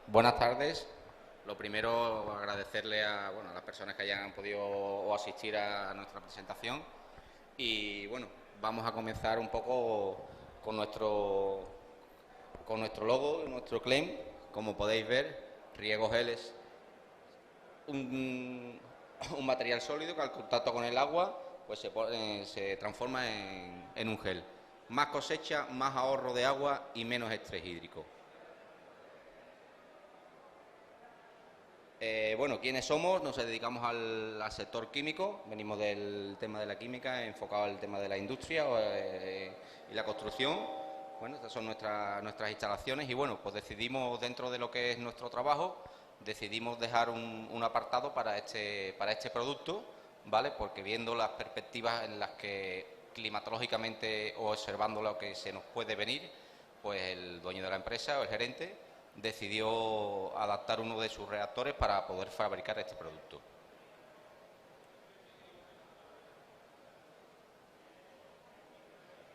Buenas tardes. Lo primero, agradecerle a las personas que hayan podido asistir a nuestra presentación. Y bueno, vamos a comenzar un poco con nuestro logo, nuestro claim. Como podéis ver, Riego Gel es un, un material sólido que al contacto con el agua pues se transforma en un gel. Más cosecha, más ahorro de agua y menos estrés hídrico. Bueno, ¿quiénes somos? Nos dedicamos al sector químico, venimos del tema de la química, enfocado al tema de la industria y la construcción. Bueno, estas son nuestras instalaciones y bueno, pues decidimos dentro de lo que es nuestro trabajo, decidimos dejar un apartado para este producto, ¿vale? Porque viendo las perspectivas en las que climatológicamente o observando lo que se nos puede venir, pues el dueño de la empresa o el gerente decidió adaptar uno de sus reactores para poder fabricar este producto.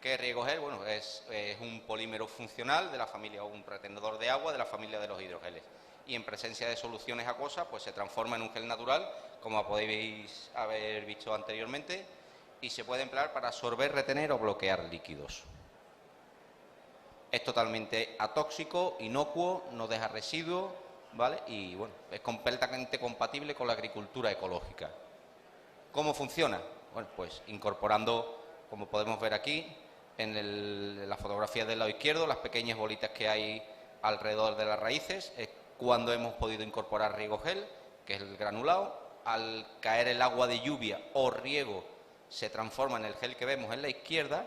¿Qué es riego gel? Bueno, es un polímero funcional de la familia, o un retenedor de agua de la familia de los hidrogeles. Y en presencia de soluciones acuosas, pues se transforma en un gel natural, como podéis haber visto anteriormente, y se puede emplear para absorber, retener o bloquear líquidos. Es totalmente atóxico, inocuo, no deja residuos, ¿vale? Y bueno, es completamente compatible con la agricultura ecológica. ¿Cómo funciona? Bueno, pues incorporando, como podemos ver aquí, en la fotografía del lado izquierdo, las pequeñas bolitas que hay alrededor de las raíces, es cuando hemos podido incorporar riego gel, que es el granulado. Al caer el agua de lluvia o riego, se transforma en el gel que vemos en la izquierda,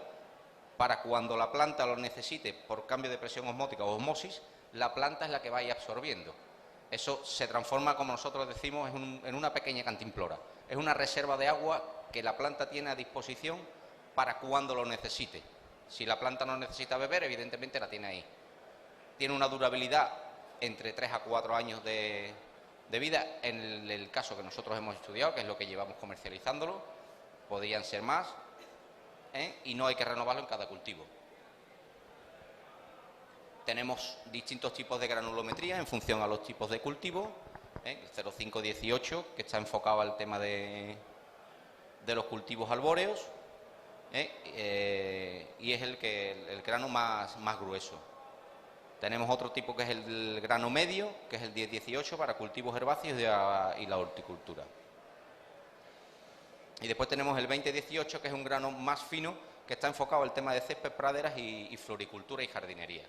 para cuando la planta lo necesite por cambio de presión osmótica o osmosis, la planta es la que vaya absorbiendo. Eso se transforma, como nosotros decimos, en una pequeña cantimplora. Es una reserva de agua que la planta tiene a disposición para cuando lo necesite. Si la planta no necesita beber, evidentemente la tiene ahí. Tiene una durabilidad entre 3 a 4 años de vida. En el caso que nosotros hemos estudiado, que es lo que llevamos comercializándolo, podrían ser más, y no hay que renovarlo en cada cultivo. Tenemos distintos tipos de granulometría en función a los tipos de cultivo. El 0518, que está enfocado al tema de los cultivos arbóreos, y es el grano más grueso. Tenemos otro tipo que es el grano medio, que es el 1018 para cultivos herbáceos y la horticultura. Y después tenemos el 2018, que es un grano más fino, que está enfocado al tema de césped, praderas y floricultura y jardinería.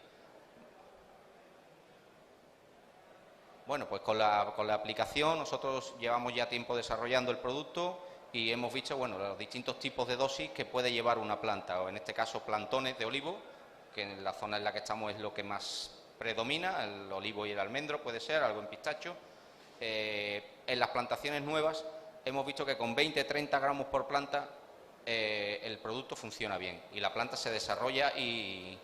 Bueno, pues con la aplicación nosotros llevamos ya tiempo desarrollando el producto y hemos visto, bueno, los distintos tipos de dosis que puede llevar una planta, o en este caso plantones de olivo, que en la zona en la que estamos es lo que más predomina, el olivo y el almendro puede ser, algo en pistacho. En las plantaciones nuevas hemos visto que con 20-30 gramos por planta el producto funciona bien y la planta se desarrolla y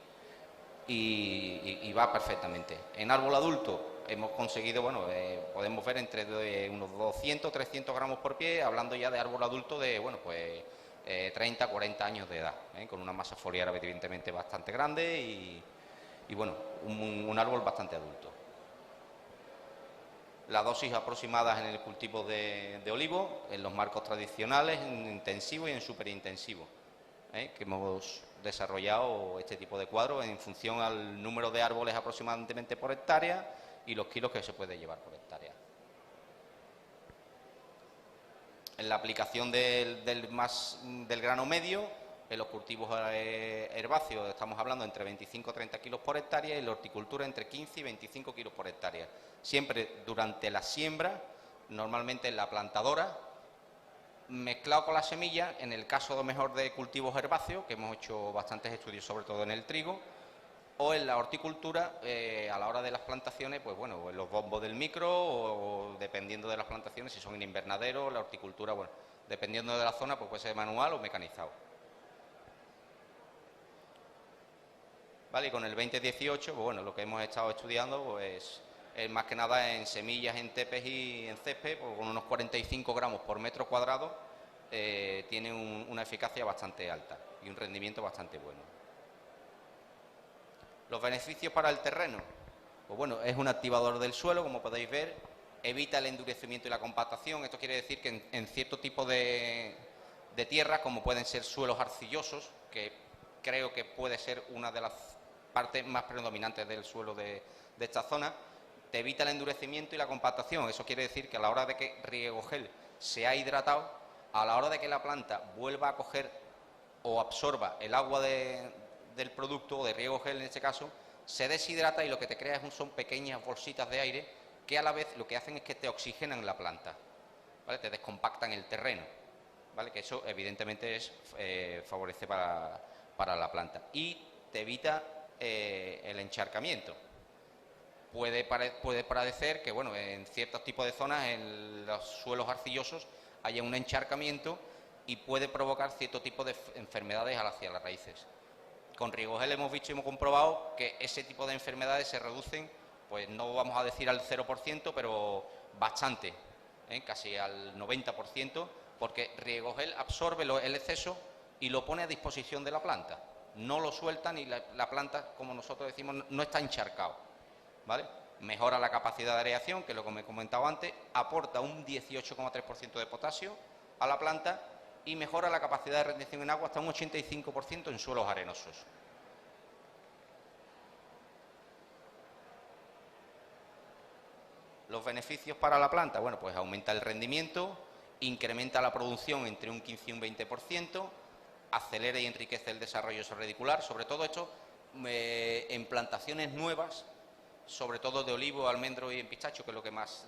va perfectamente. En árbol adulto hemos conseguido, bueno, podemos ver entre unos 200-300 gramos por pie, hablando ya de árbol adulto de, bueno, pues 30-40 años de edad, con una masa foliar evidentemente bastante grande y bueno, un árbol bastante adulto. Las dosis aproximadas en el cultivo de olivo, en los marcos tradicionales, en intensivo y en superintensivo, que hemos desarrollado este tipo de cuadros en función al número de árboles aproximadamente por hectárea y los kilos que se puede llevar por hectárea. En la aplicación del grano medio, en los cultivos herbáceos estamos hablando entre 25 y 30 kilos por hectárea y en la horticultura entre 15 y 25 kilos por hectárea. Siempre durante la siembra, normalmente en la plantadora, mezclado con la semilla, en el caso mejor de cultivos herbáceos, que hemos hecho bastantes estudios sobre todo en el trigo, o en la horticultura, a la hora de las plantaciones, pues bueno, en los bombos del micro o dependiendo de las plantaciones, si son en invernadero, la horticultura, bueno, dependiendo de la zona, pues puede ser manual o mecanizado. Vale, y con el 2018, pues bueno, lo que hemos estado estudiando, pues más que nada en semillas, en tepes y en césped, pues con unos 45 gramos por metro cuadrado, tiene una eficacia bastante alta y un rendimiento bastante bueno. Los beneficios para el terreno. Pues bueno, es un activador del suelo, como podéis ver, evita el endurecimiento y la compactación. Esto quiere decir que en cierto tipo de tierra, como pueden ser suelos arcillosos, que creo que puede ser una de las partes más predominantes del suelo de esta zona, te evita el endurecimiento y la compactación. Eso quiere decir que a la hora de que Riegogel se ha hidratado, a la hora de que la planta vuelva a coger o absorba el agua del producto, o de Riegogel en este caso, se deshidrata y lo que te crea son pequeñas bolsitas de aire que a la vez lo que hacen es que te oxigenan la planta, ¿vale? Te descompactan el terreno, ¿vale? Que eso evidentemente favorece para la planta y te evita el encharcamiento. Puede parecer que, bueno, en ciertos tipos de zonas, en los suelos arcillosos, haya un encharcamiento y puede provocar cierto tipo de enfermedades hacia las raíces. Con Riegogel hemos visto y hemos comprobado que ese tipo de enfermedades se reducen, pues no vamos a decir al 0%, pero bastante, casi al 90%, porque Riegogel absorbe el exceso y lo pone a disposición de la planta. No lo sueltan y la planta, como nosotros decimos, no está encharcado, ¿vale? Mejora la capacidad de aireación, que es lo que me he comentado antes, aporta un 18,3% de potasio a la planta y mejora la capacidad de retención en agua hasta un 85% en suelos arenosos. Los beneficios para la planta, bueno, pues aumenta el rendimiento, incrementa la producción entre un 15 y un 20%, acelera y enriquece el desarrollo radicular, sobre todo esto en plantaciones nuevas, sobre todo de olivo, almendro y en pistacho, que es lo que más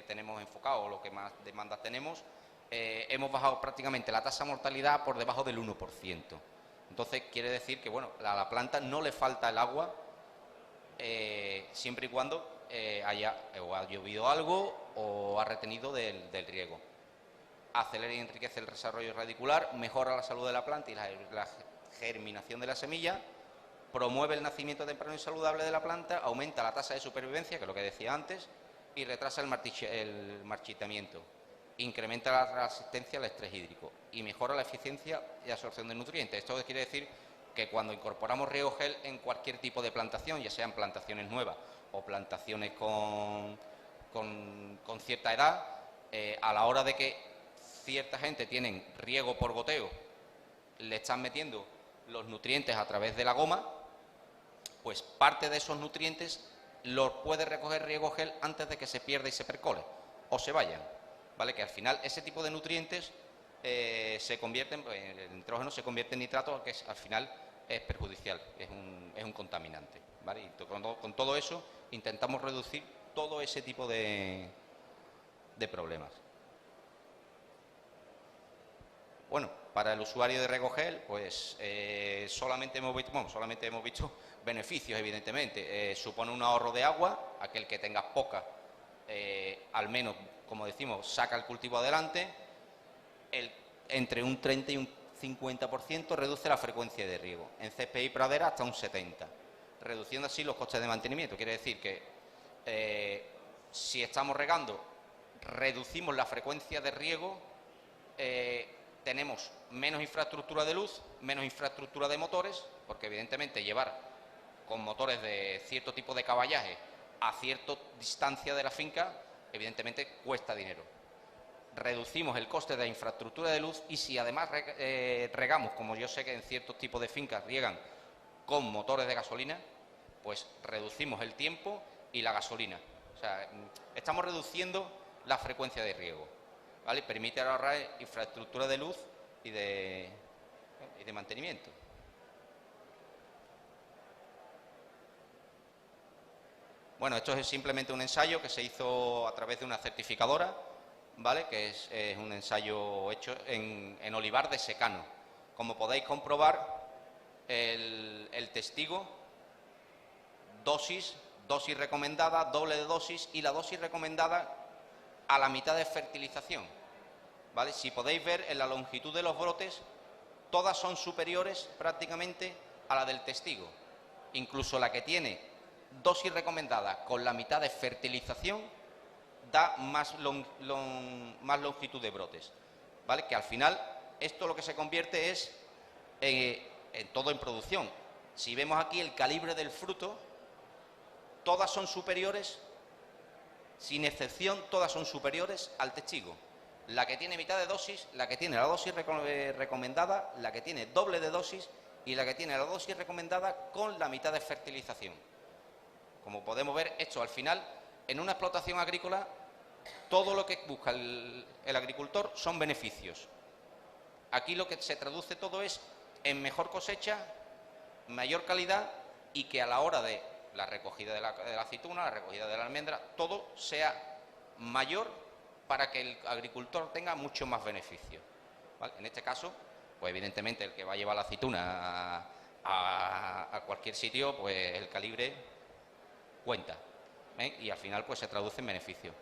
tenemos enfocado, o lo que más demandas tenemos. Hemos bajado prácticamente la tasa de mortalidad por debajo del 1%. Entonces quiere decir que, bueno, a la planta no le falta el agua siempre y cuando haya o ha llovido algo o ha retenido del riego. Acelera y enriquece el desarrollo radicular, mejora la salud de la planta y la germinación de la semilla, promueve el nacimiento temprano y saludable de la planta, aumenta la tasa de supervivencia, que es lo que decía antes, y retrasa el marchitamiento. Incrementa la resistencia al estrés hídrico y mejora la eficiencia y absorción de nutrientes. Esto quiere decir que cuando incorporamos Riegogel en cualquier tipo de plantación, ya sean plantaciones nuevas o plantaciones con cierta edad, a la hora de que cierta gente tienen riego por goteo, le están metiendo los nutrientes a través de la goma, pues parte de esos nutrientes los puede recoger Riegogel antes de que se pierda y se percole o se vayan, ¿vale? Que al final ese tipo de nutrientes se convierten, el nitrógeno se convierte en nitrato, que al final es perjudicial, es un contaminante, ¿vale? Y con todo eso intentamos reducir todo ese tipo de problemas. Bueno, para el usuario de Riegogel, pues solamente hemos visto beneficios, evidentemente. Supone un ahorro de agua, aquel que tenga poca, al menos, como decimos, saca el cultivo adelante. Entre un 30 y un 50% reduce la frecuencia de riego. En césped y pradera hasta un 70%, reduciendo así los costes de mantenimiento. Quiere decir que si estamos regando, reducimos la frecuencia de riego, tenemos menos infraestructura de luz, menos infraestructura de motores, porque evidentemente llevar con motores de cierto tipo de caballaje a cierta distancia de la finca, evidentemente cuesta dinero. Reducimos el coste de la infraestructura de luz y si además regamos, como yo sé que en ciertos tipos de fincas riegan con motores de gasolina, pues reducimos el tiempo y la gasolina. O sea, estamos reduciendo la frecuencia de riego, ¿vale? Permite ahorrar infraestructura de luz y de mantenimiento. Bueno, esto es simplemente un ensayo que se hizo a través de una certificadora, ¿vale? Que es un ensayo hecho en olivar de secano. Como podéis comprobar, el testigo, dosis recomendada, doble de dosis y la dosis recomendada a la mitad de fertilización, ¿vale? Si podéis ver en la longitud de los brotes, todas son superiores prácticamente a la del testigo. Incluso la que tiene dosis recomendada con la mitad de fertilización da más longitud de brotes, ¿vale? Que al final esto lo que se convierte es en todo en producción. Si vemos aquí el calibre del fruto, todas son superiores, sin excepción, todas son superiores al testigo. La que tiene mitad de dosis, la que tiene la dosis recomendada, la que tiene doble de dosis y la que tiene la dosis recomendada con la mitad de fertilización. Como podemos ver, esto al final, en una explotación agrícola, todo lo que busca el agricultor son beneficios. Aquí lo que se traduce todo es en mejor cosecha, mayor calidad y que a la hora de la recogida de la aceituna, la recogida de la almendra, todo sea mayor para que el agricultor tenga mucho más beneficio. ¿Vale? En este caso, pues evidentemente el que va a llevar la aceituna a cualquier sitio, pues el calibre cuenta, ¿eh? Y al final pues se traduce en beneficio.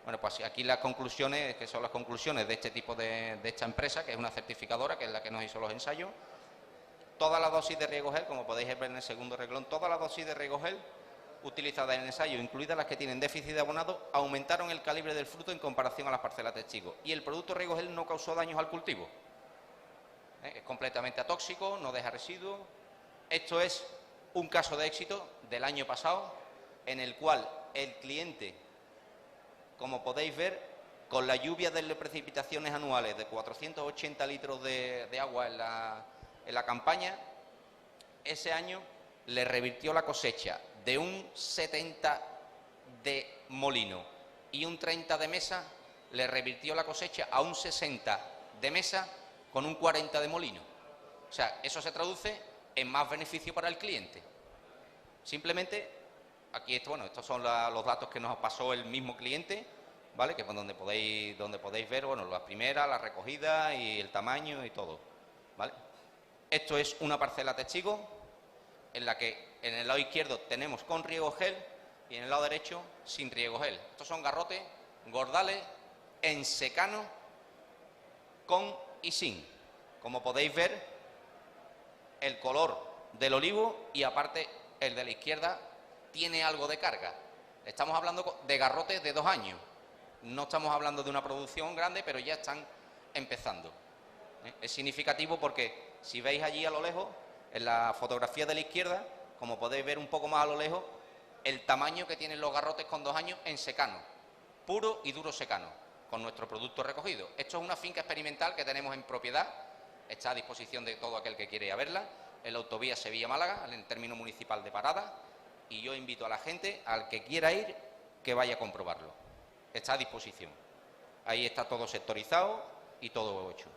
Bueno, pues aquí las conclusiones, que son las conclusiones de este tipo de esta empresa, que es una certificadora, que es la que nos hizo los ensayos. Todas las dosis de riego gel, como podéis ver en el segundo renglón, todas las dosis de riego gel utilizadas en el ensayo, incluidas las que tienen déficit de abonado, aumentaron el calibre del fruto en comparación a las parcelas testigo. Y el producto riego gel no causó daños al cultivo. Es completamente atóxico, no deja residuos. Esto es un caso de éxito del año pasado, en el cual el cliente, como podéis ver, con la lluvia de precipitaciones anuales de 480 litros de agua en la campaña, ese año le revirtió la cosecha de un 70 de molino y un 30 de mesa, le revirtió la cosecha a un 60 de mesa con un 40 de molino. O sea, eso se traduce en más beneficio para el cliente. Simplemente, aquí estos son los datos que nos pasó el mismo cliente, ¿vale? Que es donde podéis ver, bueno, las primeras, la recogida y el tamaño y todo, ¿vale? Esto es una parcela testigo en la que en el lado izquierdo tenemos con riego gel y en el lado derecho sin riego gel. Estos son garrotes, gordales, en secano, con y sin. Como podéis ver, el color del olivo y aparte el de la izquierda tiene algo de carga. Estamos hablando de garrotes de 2 años. No estamos hablando de una producción grande, pero ya están empezando. Es significativo porque si veis allí a lo lejos, en la fotografía de la izquierda, como podéis ver un poco más a lo lejos, el tamaño que tienen los garrotes con 2 años en secano, puro y duro secano, con nuestro producto recogido. Esto es una finca experimental que tenemos en propiedad, está a disposición de todo aquel que quiere ir a verla, en la autovía Sevilla-Málaga, en el término municipal de Parada, y yo invito a la gente, al que quiera ir, que vaya a comprobarlo. Está a disposición. Ahí está todo sectorizado y todo hecho.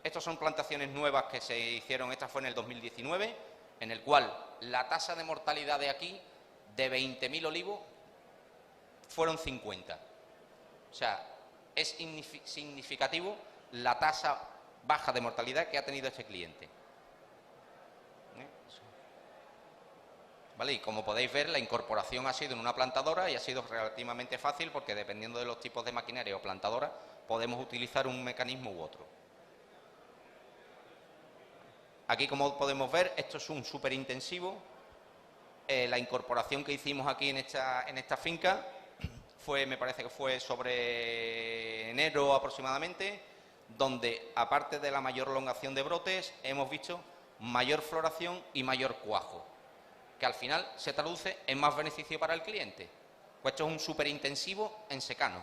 Estas son plantaciones nuevas que se hicieron, esta fue en el 2019, en el cual la tasa de mortalidad de aquí, de 20.000 olivos, fueron 50. O sea, es significativo la tasa baja de mortalidad que ha tenido este cliente. ¿Vale? Y como podéis ver, la incorporación ha sido en una plantadora y ha sido relativamente fácil porque dependiendo de los tipos de maquinaria o plantadora, podemos utilizar un mecanismo u otro. Aquí, como podemos ver, esto es un súper intensivo. La incorporación que hicimos aquí en esta finca me parece que fue sobre enero aproximadamente, donde aparte de la mayor elongación de brotes, hemos visto mayor floración y mayor cuajo, que al final se traduce en más beneficio para el cliente. Pues esto es un súper intensivo en secano.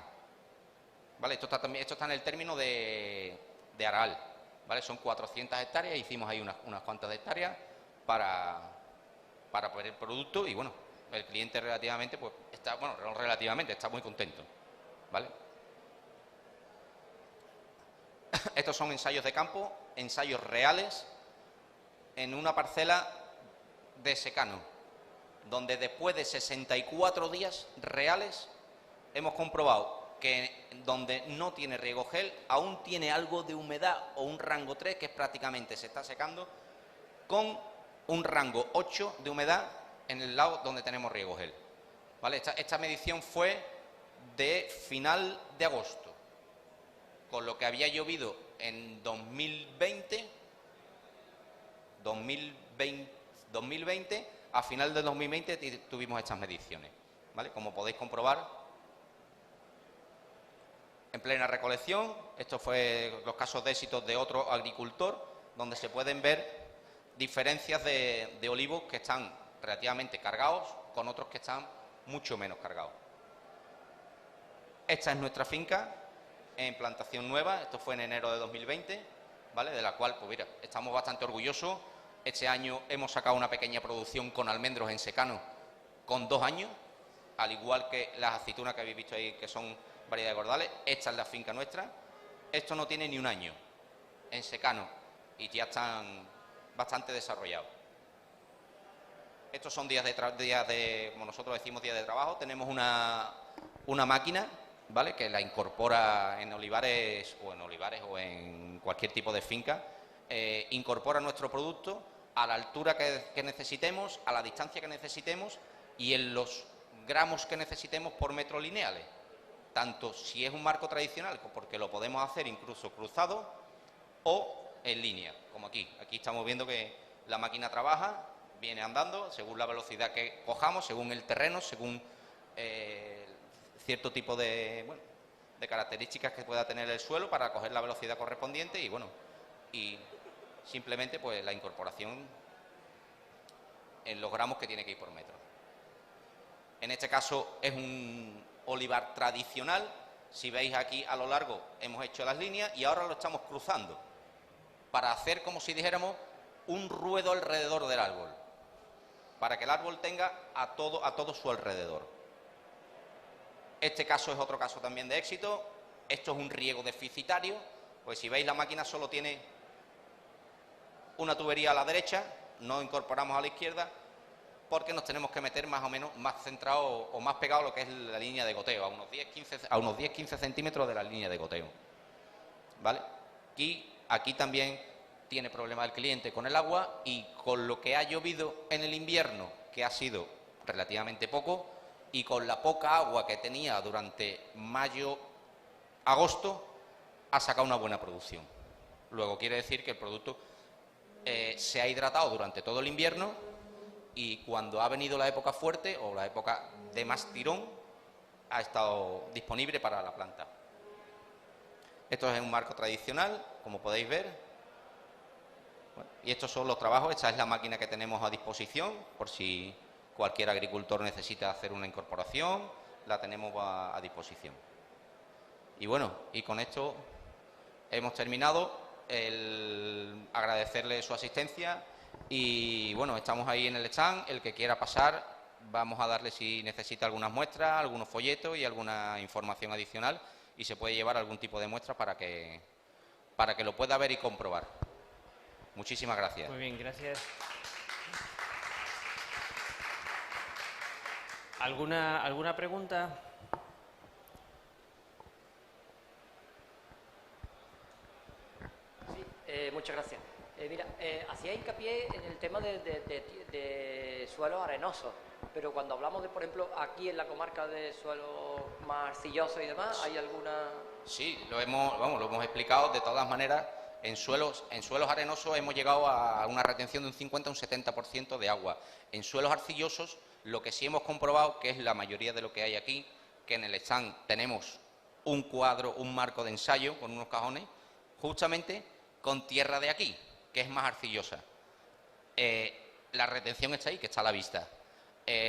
¿Vale? Esto está en el término de Aral. ¿Vale? Son 400 hectáreas, hicimos ahí unas cuantas hectáreas para poner el producto y bueno, el cliente relativamente, pues está, bueno, relativamente, está muy contento. ¿Vale? Estos son ensayos de campo, ensayos reales, en una parcela de secano, donde después de 64 días reales hemos comprobado que donde no tiene riego gel aún tiene algo de humedad o un rango 3, que es prácticamente se está secando, con un rango 8 de humedad en el lado donde tenemos riego gel. ¿Vale? Esta medición fue de final de agosto, con lo que había llovido en 2020, a final de 2020 tuvimos estas mediciones. ¿Vale? Como podéis comprobar, en plena recolección, esto fue los casos de éxito de otro agricultor, donde se pueden ver diferencias de olivos que están relativamente cargados con otros que están mucho menos cargado. Esta es nuestra finca en plantación nueva, esto fue en enero de 2020, ¿vale? De la cual, pues mira, estamos bastante orgullosos. Este año hemos sacado una pequeña producción con almendros en secano con 2 años, al igual que las aceitunas que habéis visto ahí, que son variedades de Gordales. Esta es la finca nuestra. Esto no tiene ni 1 año en secano y ya están bastante desarrollados. Estos son días de, como nosotros decimos, días de trabajo. Tenemos una máquina, ¿vale?, que la incorpora en olivares o en cualquier tipo de finca. Incorpora nuestro producto a la altura que necesitemos, a la distancia que necesitemos y en los gramos que necesitemos por metro lineales. Tanto si es un marco tradicional, porque lo podemos hacer incluso cruzado, o en línea, como aquí. Aquí estamos viendo que la máquina trabaja, viene andando según la velocidad que cojamos, según el terreno, según cierto tipo de características que pueda tener el suelo para coger la velocidad correspondiente y simplemente pues la incorporación en los gramos que tiene que ir por metro. En este caso es un olivar tradicional. Si veis aquí a lo largo hemos hecho las líneas y ahora lo estamos cruzando para hacer, como si dijéramos, un ruedo alrededor del árbol, para que el árbol tenga a todo su alrededor. Este caso es otro caso también de éxito. Esto es un riego deficitario, pues si veis la máquina solo tiene una tubería a la derecha, no incorporamos a la izquierda, porque nos tenemos que meter más o menos más centrado o más pegado a lo que es la línea de goteo, a unos 10-15 centímetros de la línea de goteo, ¿vale? Y aquí también tiene problema el cliente con el agua, y con lo que ha llovido en el invierno, que ha sido relativamente poco, y con la poca agua que tenía durante mayo, agosto, ha sacado una buena producción. Luego quiere decir que el producto se ha hidratado durante todo el invierno, y cuando ha venido la época fuerte o la época de más tirón, ha estado disponible para la planta. Esto es un marco tradicional, como podéis ver. Bueno, y estos son los trabajos. Esta es la máquina que tenemos a disposición por si cualquier agricultor necesita hacer una incorporación, la tenemos a disposición. Y bueno, y con esto hemos terminado. Agradecerle su asistencia y bueno, estamos ahí en el stand. El que quiera pasar, vamos a darle, si necesita, algunas muestras, algunos folletos y alguna información adicional, y se puede llevar algún tipo de muestra para que lo pueda ver y comprobar. Muchísimas gracias. Muy bien, gracias. ¿Alguna pregunta? Muchas gracias. Mira, hacía hincapié en el tema de suelos arenosos, pero cuando hablamos de, por ejemplo, aquí en la comarca de suelos más arcillosos y demás, ¿hay alguna...? Sí, lo hemos explicado. De todas maneras, en suelos arenosos hemos llegado a una retención de un 50 a un 70% de agua. En suelos arcillosos, lo que sí hemos comprobado, que es la mayoría de lo que hay aquí, que en el stand tenemos un cuadro, un marco de ensayo con unos cajones, justamente con tierra de aquí, que es más arcillosa. La retención está ahí, que está a la vista.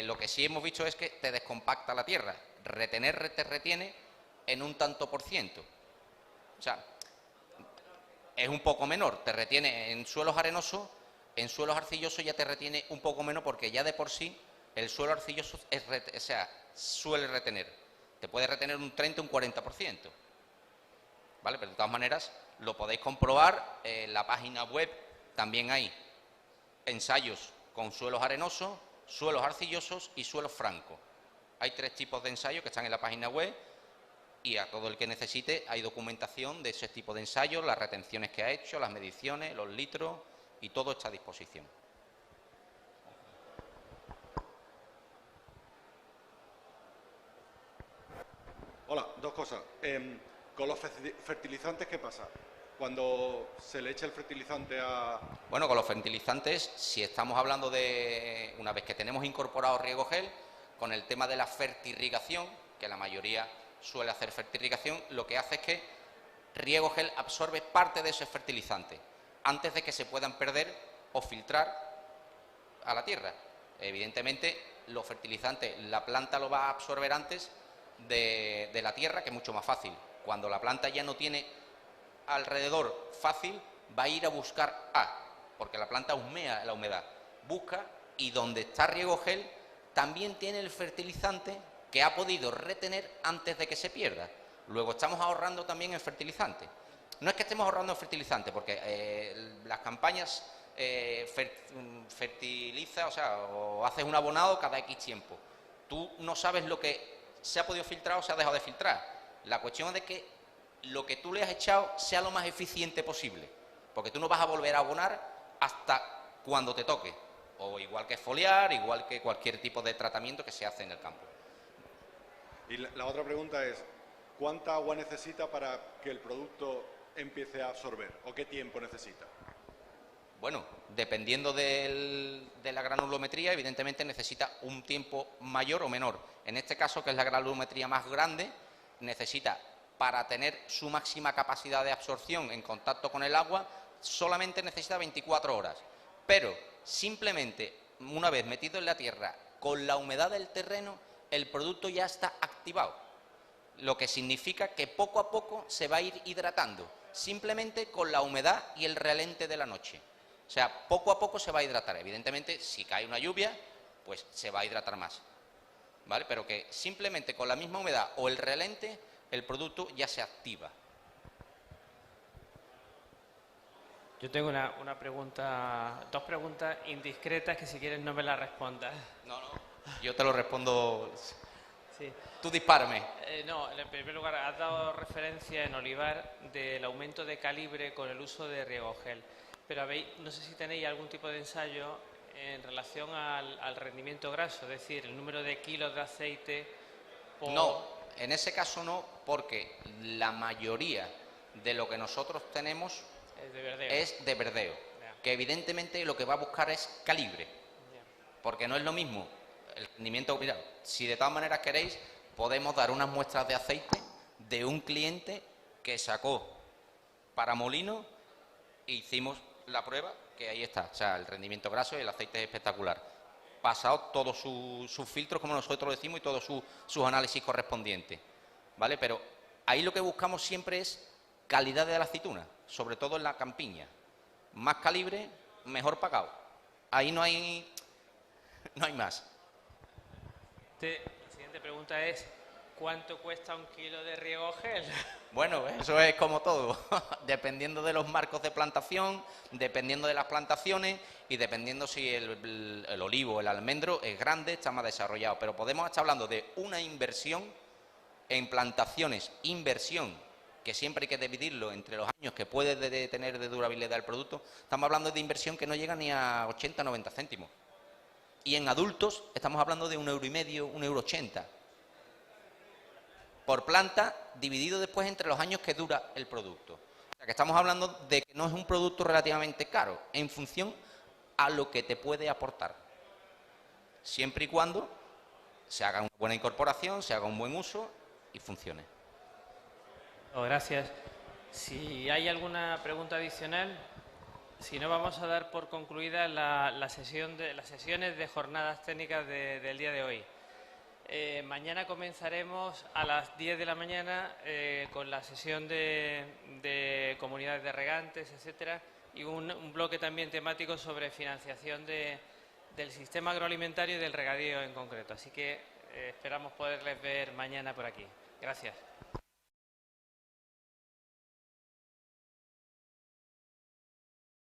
Lo que sí hemos visto es que te descompacta la tierra. Retener te retiene en un tanto por ciento. O sea, es un poco menor. Te retiene en suelos arenosos, en suelos arcillosos ya te retiene un poco menos, porque ya de por sí el suelo arcilloso suele retener. Te puede retener un 30 o un 40%. ¿Vale? Pero de todas maneras lo podéis comprobar. En la página web también hay ensayos con suelos arenosos, suelos arcillosos y suelos francos. Hay 3 tipos de ensayos que están en la página web, y a todo el que necesite hay documentación de ese tipo de ensayos, las retenciones que ha hecho, las mediciones, los litros, y todo está a disposición. Hola, 2 cosas. Con los fertilizantes, ¿qué pasa? Cuando se le echa el fertilizante a... Bueno, con los fertilizantes, si estamos hablando de, una vez que tenemos incorporado riego gel, con el tema de la fertirrigación, que la mayoría suele hacer fertirrigación, lo que hace es que riego gel absorbe parte de ese fertilizante antes de que se puedan perder o filtrar a la tierra. Evidentemente, los fertilizantes, la planta lo va a absorber antes de la tierra, que es mucho más fácil. Cuando la planta ya no tiene alrededor fácil, va a ir a buscar porque la planta husmea la humedad, busca, y donde está riego gel también tiene el fertilizante que ha podido retener antes de que se pierda. Luego estamos ahorrando también en fertilizante. No es que estemos ahorrando en fertilizante, porque las campañas fertiliza, o haces un abonado cada X tiempo. Tú no sabes lo que se ha podido filtrar o se ha dejado de filtrar. La cuestión es de que lo que tú le has echado sea lo más eficiente posible, porque tú no vas a volver a abonar hasta cuando te toque, o igual que foliar, igual que cualquier tipo de tratamiento que se hace en el campo. Y la otra pregunta es, ¿cuánta agua necesita para que el producto empiece a absorber? ¿O qué tiempo necesita? Bueno, dependiendo de la granulometría, evidentemente necesita un tiempo mayor o menor. En este caso, que es la granulometría más grande, necesita, para tener su máxima capacidad de absorción en contacto con el agua, solamente necesita 24 horas. Pero simplemente, una vez metido en la tierra, con la humedad del terreno, el producto ya está activado. Lo que significa que poco a poco se va a ir hidratando, simplemente con la humedad y el relente de la noche. O sea, poco a poco se va a hidratar. Evidentemente, si cae una lluvia, pues se va a hidratar más, ¿vale? Pero que simplemente con la misma humedad o el relente, el producto ya se activa. Yo tengo una pregunta, dos preguntas indiscretas que si quieres no me las respondas. No, yo te lo respondo. Sí. Tú dispárame. No, en primer lugar, has dado referencia en Olivar del aumento de calibre con el uso de riego gel. Pero no sé si tenéis algún tipo de ensayo en relación al rendimiento graso, es decir, el número de kilos de aceite. No, en ese caso no, porque la mayoría de lo que nosotros tenemos es de verdeo, que evidentemente lo que va a buscar es calibre, porque no es lo mismo el rendimiento. Mira, si de todas maneras queréis, podemos dar unas muestras de aceite de un cliente que sacó para molino e hicimos la prueba, que ahí está, o sea, el rendimiento graso y el aceite es espectacular. Pasado todos sus filtros, como nosotros decimos, y todos sus análisis correspondientes, ¿vale? Pero ahí lo que buscamos siempre es calidad de la aceituna, sobre todo en la campiña. Más calibre, mejor pagado. Ahí no hay más. La siguiente pregunta es, ¿cuánto cuesta un kilo de riego gel? Bueno, eso es como todo, dependiendo de los marcos de plantación, dependiendo de las plantaciones y dependiendo si el olivo, el almendro es grande, está más desarrollado. Pero podemos estar hablando de una inversión en plantaciones, inversión, que siempre hay que dividirlo entre los años que puede tener de durabilidad el producto. Estamos hablando de inversión que no llega ni a 80 o 90 céntimos. Y en adultos estamos hablando de 1,5 €, 1,80 € por planta, dividido después entre los años que dura el producto. O sea, que estamos hablando de que no es un producto relativamente caro, en función a lo que te puede aportar. Siempre y cuando se haga una buena incorporación, se haga un buen uso y funcione. Gracias. Si hay alguna pregunta adicional, si no, vamos a dar por concluida las sesiones de jornadas técnicas del día de hoy. Mañana comenzaremos a las 10 de la mañana con la sesión de comunidades de regantes, etcétera, y un bloque también temático sobre financiación del sistema agroalimentario y del regadío en concreto. Así que esperamos poderles ver mañana por aquí. Gracias.